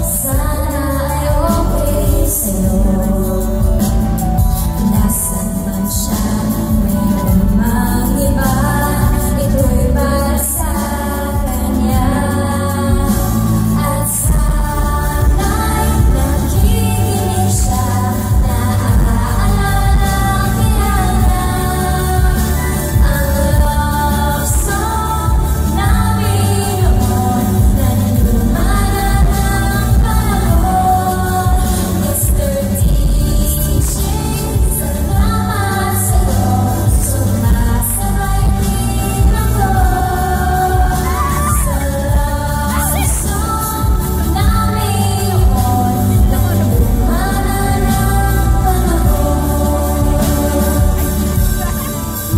Sana ay okay sa'yo. Nasaan man siya, meron mang iba, ito'y para sa kanya. At sana'y nakikinig siya, naaalala kaya na ang love song namin noon na nilumanan ng panahon. Mr. DJ, salamat sa'yo, sumasabay din ako sa love song namin noon na nilumanan ng panahon.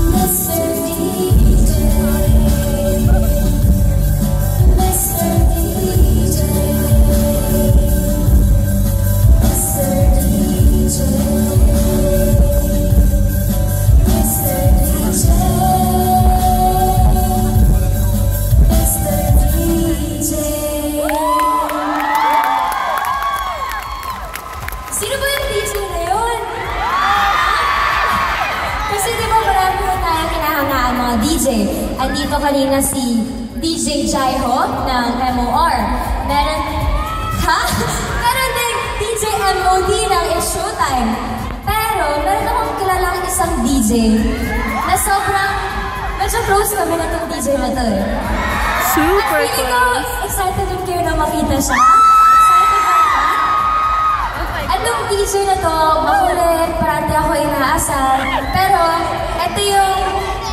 Mr. DJ, Mr. DJ, Mr. DJ, Mr. DJ, Mr. DJ. Sino ba yung DJ na yun? Kasi di ba marami po tayong kinahangaan mga DJ. Andito kanina si DJ Jaiho ng MOR. Meron, ha? Meron din DJ MOD ng It's Showtime. Pero meron akong kilalang isang DJ na sobrang, medyo close kami na itong DJ na to eh. Super At feeling ko, close. excited din kayo na makita siya. Excited ba ka? Anong DJ na to, makulit, parati ako inaasar. Pero, ito yung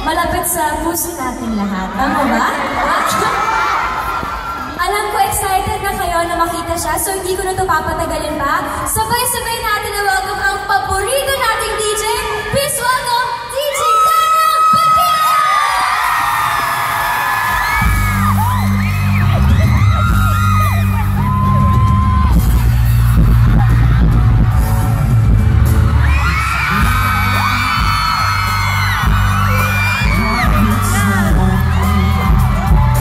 malapit sa puso natin lahat. Tama ba? Alam ko, excited na kayo na makita siya, so hindi ko na ito papatagalin pa. Sabay-sabay natin na welcome ang paborito nating DJ